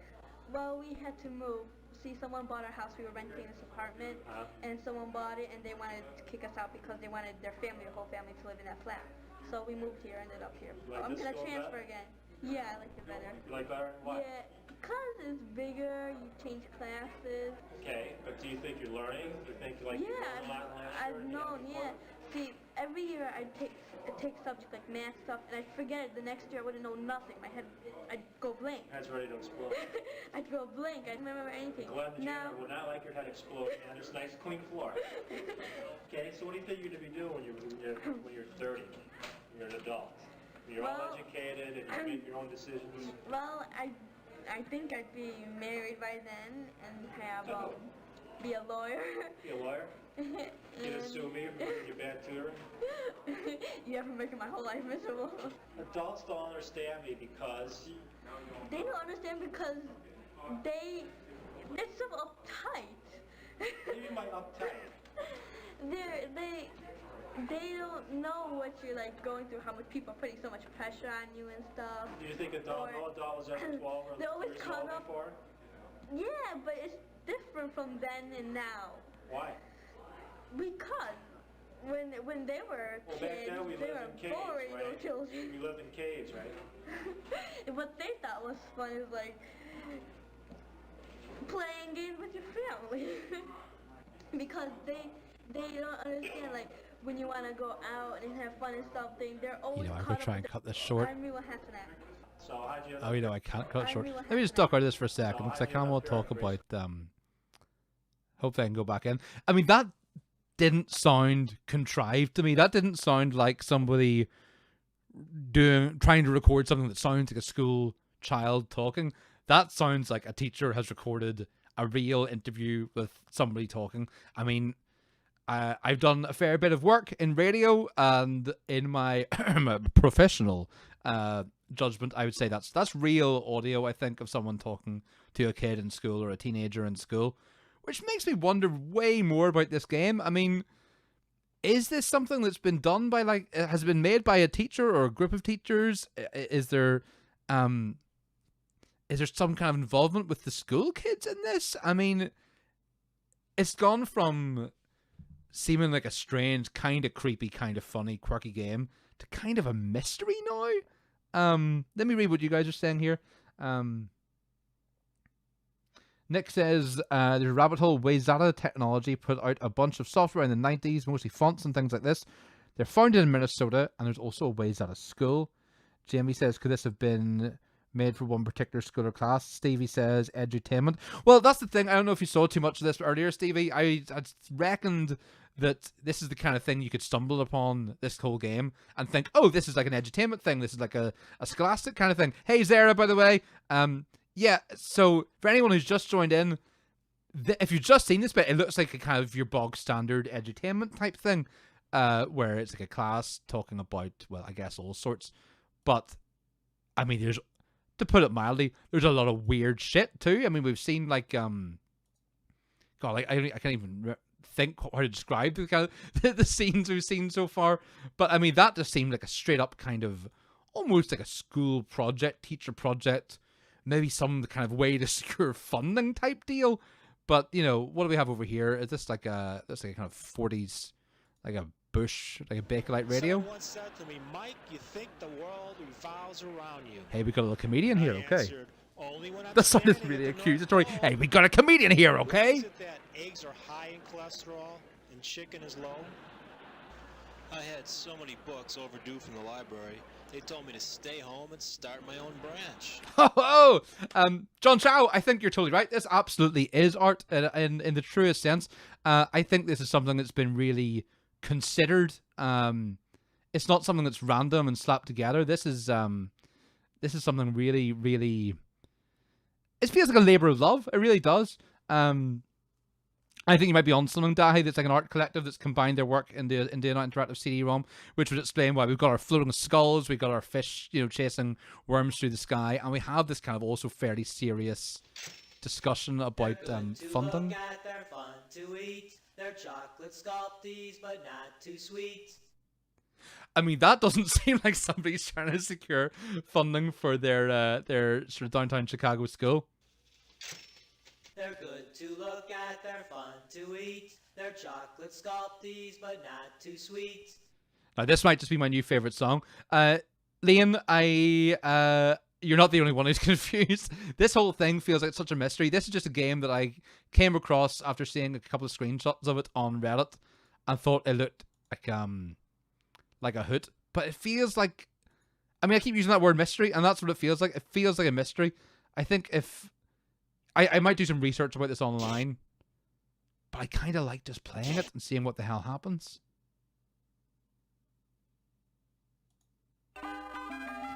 Well, we had to move. See, someone bought our house. We were renting this apartment, and someone bought it, and they wanted to kick us out because they wanted their whole family to live in that flat. So we moved here, ended up here. I'm gonna transfer again. Yeah, I like it better. You like better? Why? Yeah, because it's bigger. You change classes. Okay, but do you think you're learning? Do you think you learned a lot last year? I've known. Yeah. See, every year I take subjects like math stuff, and I'd forget it. The next year I wouldn't know nothing. My head, I'd go blank. Head's ready to explode. I'd go blank. I don't remember anything. Glad that you would not like your head exploding on this nice clean floor. Okay, so what do you think you're going to be doing when you're 30? When you're an adult. When you're all educated and you make your own decisions. Well, I think I'd be married by then and have be a lawyer. Be a lawyer? You gonna sue me for your bad tutoring? You ever making my whole life miserable. Adults don't understand me because... They don't understand because they're so uptight. What do you mean by uptight? They don't know what you're like going through, how much people are putting so much pressure on you and stuff. Do you think no adult was ever 12 or they always come up before? Yeah, but it's different from then and now. Why? Because when they were kids, back then we they lived were in caves, boring right? little children. We lived in caves, right? What they thought was fun is like playing games with your family. Because they don't understand, like, when you want to go out and have fun and stuff, they're always I'm going to try and cut this short. So how'd you Oh, I can't cut it short. Let me just duck out of this for a second, because I kind of want to talk about, hopefully I can go back in. I mean, that didn't sound contrived to me. That didn't sound like somebody trying to record something that sounds like a school child talking. That sounds like a teacher has recorded a real interview with somebody talking. I mean, I've done a fair bit of work in radio, and in my professional judgment, I would say that's real audio, I think, of someone talking to a kid in school or a teenager in school, which makes me wonder way more about this game. I mean, is this something that's been done by, like, has been made by a teacher or a group of teachers? Is there some kind of involvement with the school kids in this? I mean, it's gone from seeming like a strange, kind of creepy, kind of funny, quirky game to kind of a mystery now. Let me read what you guys are saying here. Nick says, there's a rabbit hole. Wayzata Technology put out a bunch of software in the 90s, mostly fonts and things like this. They're founded in Minnesota, and there's also a Wayzata school. Jamie says, could this have been made for one particular school or class? Stevie says, edutainment. Well, that's the thing. I don't know if you saw too much of this earlier, Stevie. I reckoned that this is the kind of thing you could stumble upon this whole game and think, oh, this is like an edutainment thing. This is like a scholastic kind of thing. Hey, Zara, by the way. Yeah, so for anyone who's just joined in, if you've just seen this bit, it looks like a kind of your bog standard edutainment type thing, where it's like a class talking about, well, I guess all sorts. But, I mean, there's, to put it mildly, there's a lot of weird shit too. I mean, we've seen like, God, like I can't even think how to describe the kind of the scenes we've seen so far. But I mean, that just seemed like a straight up kind of, almost like a school project, teacher project. Maybe some kind of way to secure funding type deal. But, you know, what do we have over here? Is this like a, that's like a kind of 40s, like a Bush, like a Bakelite radio? Someone once said to me, Mike, you think the world revolves around you. Hey, we got a little comedian here, okay? Answered, only when I'm That sounded standing really at the accusatory. North Hey, Pole. we got a comedian here, okay? Is it that eggs are high in cholesterol and chicken is low? I had so many books overdue from the library. They told me to stay home and start my own branch. John Chow, I think you're totally right. This absolutely is art in the truest sense. I think this is something that's been really considered. It's not something that's random and slapped together. This is something really, really. It feels like a labor of love. It really does. I think you might be on something, Dahi, that's like an art collective that's combined their work in the interactive CD-ROM, which would explain why we've got our floating skulls, we've got our fish, you know, chasing worms through the sky, and we have this kind of also fairly serious discussion about funding. Look at their fun to eat. They're chocolate sculpties, but not too sweet. I mean, that doesn't seem like somebody's trying to secure funding for their sort of downtown Chicago school. They're good to look at, they're fun to eat. They're chocolate sculpties, but not too sweet. Now, this might just be my new favorite song. Liam, you're not the only one who's confused. This whole thing feels like such a mystery. This is just a game that I came across after seeing a couple of screenshots of it on Reddit and thought it looked like a hoot. But it feels like, I mean, I keep using that word mystery, and that's what it feels like. It feels like a mystery. I think if I might do some research about this online, but I kind of like just playing it and seeing what the hell happens.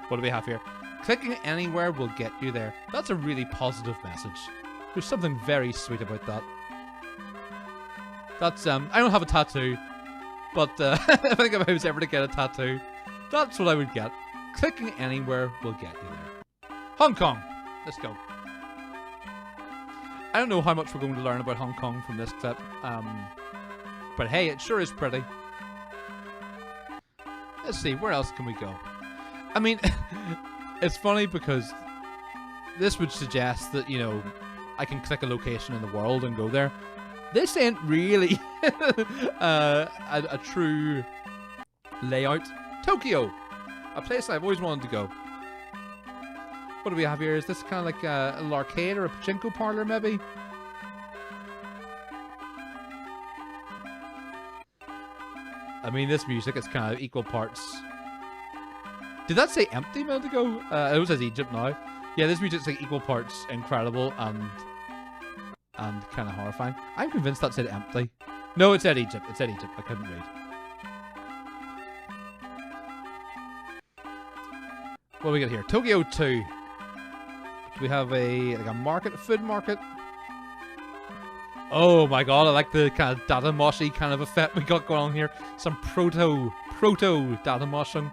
What do we have here? Clicking anywhere will get you there. That's a really positive message. There's something very sweet about that. That's, I don't have a tattoo, but I think if I was ever to get a tattoo, that's what I would get. Clicking anywhere will get you there. Hong Kong. Let's go. I don't know how much we're going to learn about Hong Kong from this clip, but hey, it sure is pretty. Let's see, where else can we go? I mean, it's funny because this would suggest that, you know, I can click a location in the world and go there. This ain't really a true layout. Tokyo, a place I've always wanted to go. What do we have here? Is this kind of like a little arcade or a pachinko parlor, maybe? I mean, this music is kind of equal parts. Did that say empty a minute ago? It says Egypt now. Yeah, this music's like equal parts incredible and kind of horrifying. I'm convinced that said empty. No, it said Egypt. It said Egypt. I couldn't read. What do we got here? Tokyo 2. Do we have a market, a food market? Oh my god, I like the kind of data moshi kind of effect we got going on here. Some proto data moshing.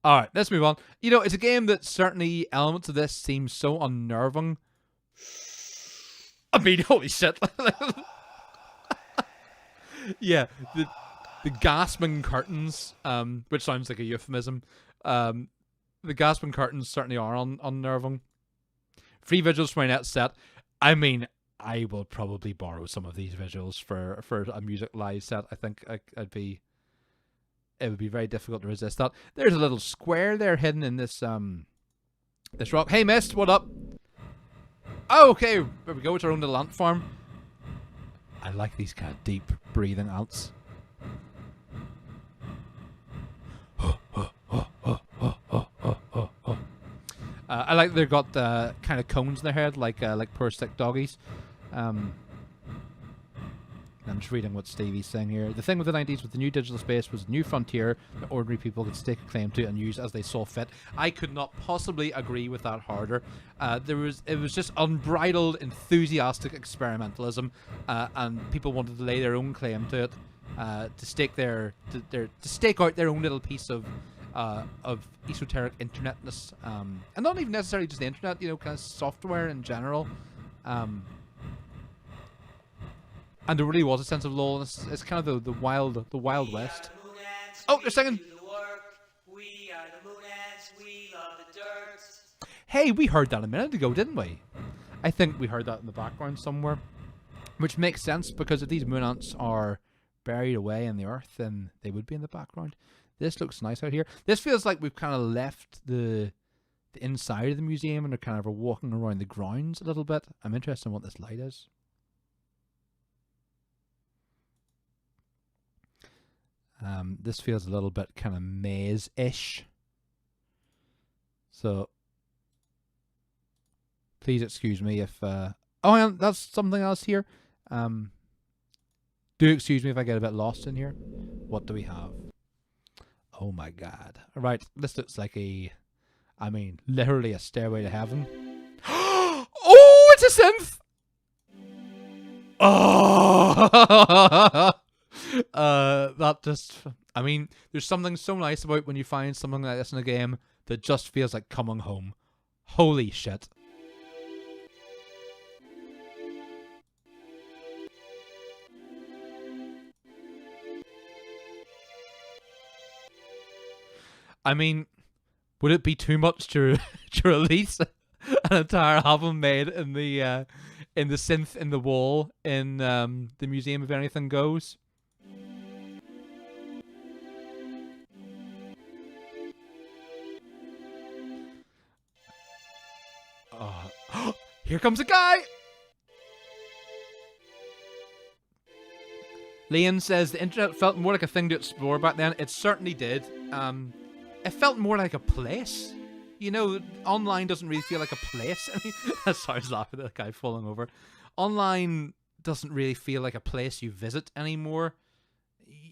Alright, let's move on. You know, it's a game that certainly elements of this seem so unnerving. I mean, holy shit. Yeah, the gasping curtains, which sounds like a euphemism. The gasping curtains certainly are unnerving. Free visuals for my next set. I mean, I will probably borrow some of these visuals for a music live set. I think it would be very difficult to resist that. There's a little square there hidden in this this rock. Hey, Mist, what up? Oh, okay, there we go. It's our own little ant farm. I like these kind of deep breathing ants. I like they've got kind of cones in their head, like poor stick doggies. I'm just reading what Stevie's saying here. The thing with the 90s with the new digital space was a new frontier that ordinary people could stake a claim to and use as they saw fit. I could not possibly agree with that harder. It was just unbridled, enthusiastic experimentalism, and people wanted to lay their own claim to it, to stake out their own little piece of esoteric internetness, and not even necessarily just the internet, you know, kind of software in general. And there really was a sense of lawlessness. It's kind of the Wild West. Oh, they're singing. We are the moon ants, we love the dirt. Hey, we heard that a minute ago, didn't we? I think we heard that in the background somewhere, which makes sense because if these moon ants are buried away in the earth, then they would be in the background. This looks nice out here. This feels like we've kind of left the inside of the museum and are kind of walking around the grounds a little bit. I'm interested in what this light is. This feels a little bit kind of maze-ish. So, please excuse me if... oh, hang on, that's something else here. Do excuse me if I get a bit lost in here. What do we have? Oh my god. Right, this looks like literally a stairway to heaven. Oh, it's a synth! Oh! That just... I mean, there's something so nice about when you find something like this in a game that just feels like coming home. Holy shit. I mean, would it be too much to release an entire album made in the synth in the wall in the Museum of Anything Goes? Oh. Here comes a guy! Liam says the internet felt more like a thing to explore back then. It certainly did. It felt more like a place. You know, online doesn't really feel like a place. I mean, sorry, I was laughing at that guy falling over. Online doesn't really feel like a place you visit anymore.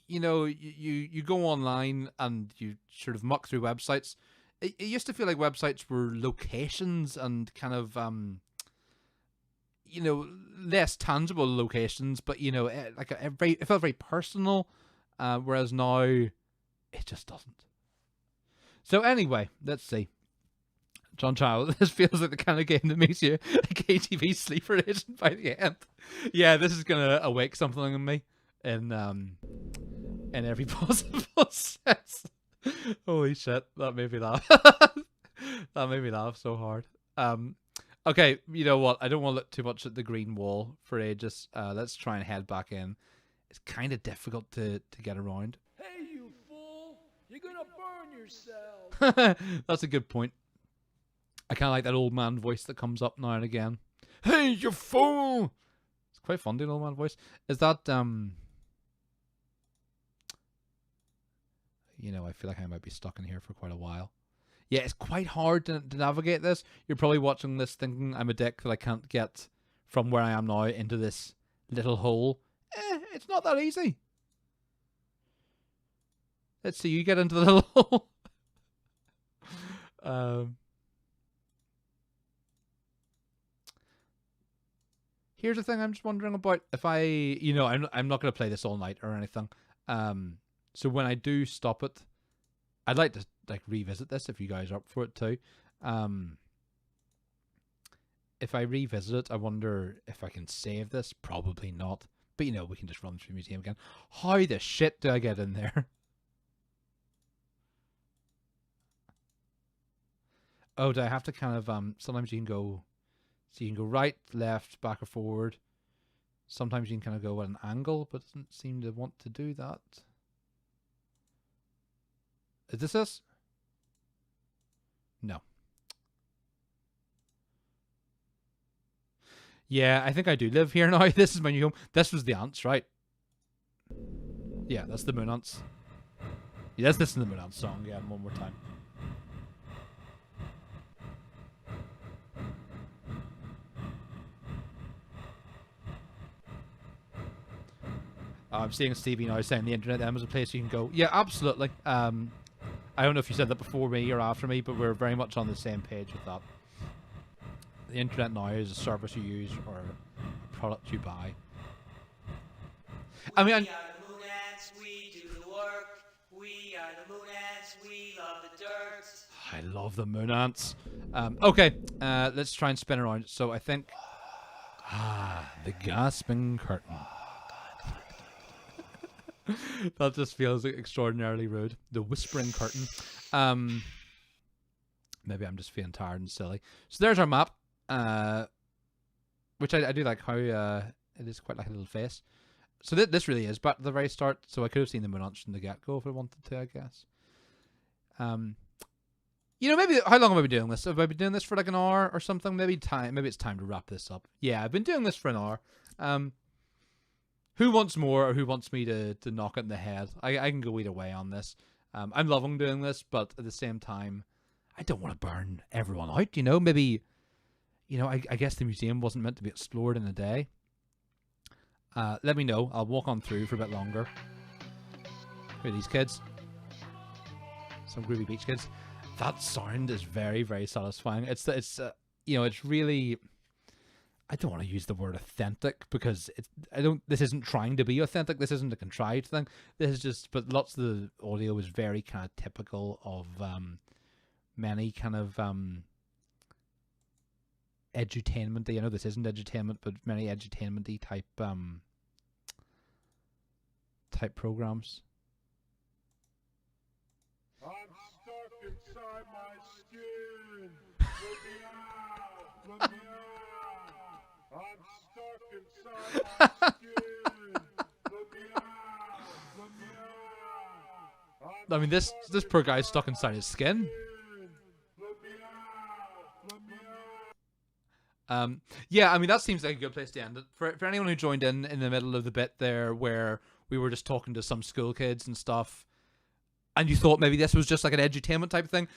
You know, you go online and you sort of muck through websites. It used to feel like websites were locations and kind of, you know, less tangible locations, but, you know, it felt very personal, whereas now it just doesn't. So anyway, let's see. John Child, this feels like the kind of game that makes you a KTV sleeper agent by the end. Yeah, this is gonna awake something in me in every possible sense. Holy shit, that made me laugh. That made me laugh so hard. Okay, you know what? I don't want to look too much at the green wall for ages. Let's try and head back in. It's kind of difficult to get around. Hey, you fool! You're gonna burn yourself! That's a good point. I kind of like that old man voice that comes up now and again. Hey, you fool! It's quite fun, the old man voice. Is that, you know, I feel like I might be stuck in here for quite a while. Yeah, it's quite hard to navigate this. You're probably watching this thinking I'm a dick that I can't get from where I am now into this little hole. It's not that easy. Let's see you get into the little hole. Here's the thing I'm just wondering about. If I, you know, I'm not going to play this all night or anything. So when I do stop it, I'd like to like revisit this if you guys are up for it too. If I revisit it, I wonder if I can save this. Probably not. But, you know, we can just run through the museum again. How the shit do I get in there? Oh, do I have to kind of, sometimes you can go, so you can go right, left, back or forward. Sometimes you can kind of go at an angle, but it doesn't seem to want to do that. Is this us? No. Yeah, I think I do live here now. This is my new home. This was the ants, right? Yeah, that's the moon ants. Yeah, let's listen to the moon ants song again one more time. I'm seeing Stevie now saying the internet then was a place you can go. Yeah, absolutely. I don't know if you said that before me or after me, but we're very much on the same page with that. The internet now is a service you use or a product you buy. I mean, We are the moon ants, we do the work. We are the moon ants, we love the dirt. I love the moon ants. Okay, let's try and spin around. So I think... the gasping curtain. That just feels extraordinarily rude. The whispering curtain. Maybe I'm just feeling tired and silly. So there's our map. Which I do like how it is quite like a little face. So this really is back to the very start. So I could have seen the moon ants from the get-go if I wanted to, I guess. You know, maybe how long have I been doing this? Have I been doing this for like an hour or something? Maybe it's time to wrap this up. Yeah, I've been doing this for an hour. Who wants more or who wants me to knock it in the head? I can go either way on this. I'm loving doing this, but at the same time, I don't want to burn everyone out, you know? Maybe, you know, I guess the museum wasn't meant to be explored in a day. Let me know. I'll walk on through for a bit longer. Who are these kids? Some groovy beach kids. That sound is very, very satisfying. It's you know, it's really... I don't want to use the word authentic because this isn't trying to be authentic. This isn't a contrived thing. This is just, but lots of the audio is very kind of typical of many kind of edutainment-y. I know this isn't edutainment, but many edutainment-y type programs. I'm stuck inside my skin. Let me out. Let me out. I'm stuck inside my skin. Let me out. Let me out. I mean, this poor guy's stuck inside his skin. Let me out. Let me out. Yeah, I mean, that seems like a good place to end it. For anyone who joined in the middle of the bit there where we were just talking to some school kids and stuff, and you thought maybe this was just like an edutainment type of thing,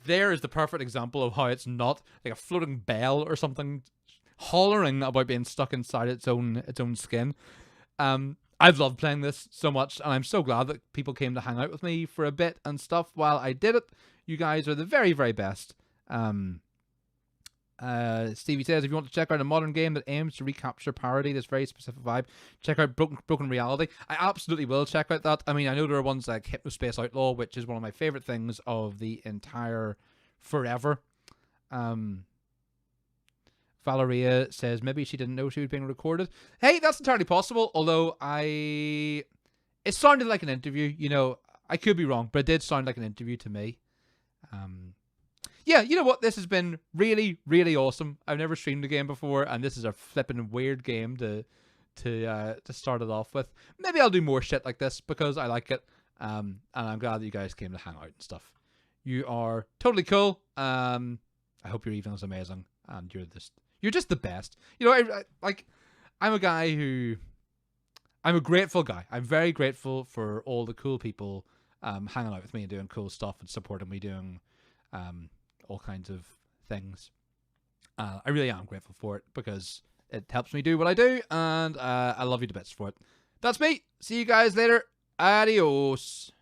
there is the perfect example of how it's not like a floating bell or something hollering about being stuck inside its own skin. I've loved playing this so much, and I'm so glad that people came to hang out with me for a bit and stuff while I did it. You guys are the very, very best. Stevie says, if you want to check out a modern game that aims to recapture parody, this very specific vibe, check out Broken Reality. I absolutely will check out that. I mean, I know there are ones like Hypnospace Outlaw, which is one of my favorite things of the entire forever. Valeria says maybe she didn't know she was being recorded. Hey, that's entirely possible, although it sounded like an interview. You know, I could be wrong, but it did sound like an interview to me. Yeah, you know what? This has been really, really awesome. I've never streamed a game before, and this is a flipping weird game to start it off with. Maybe I'll do more shit like this because I like it, and I'm glad that you guys came to hang out and stuff. You are totally cool. I hope your evening is amazing, and you're just the best. You know, I'm a guy who... I'm a grateful guy. I'm very grateful for all the cool people hanging out with me and doing cool stuff and supporting me doing all kinds of things. I really am grateful for it because it helps me do what I do, and I love you to bits for it. That's me. See you guys later. Adios.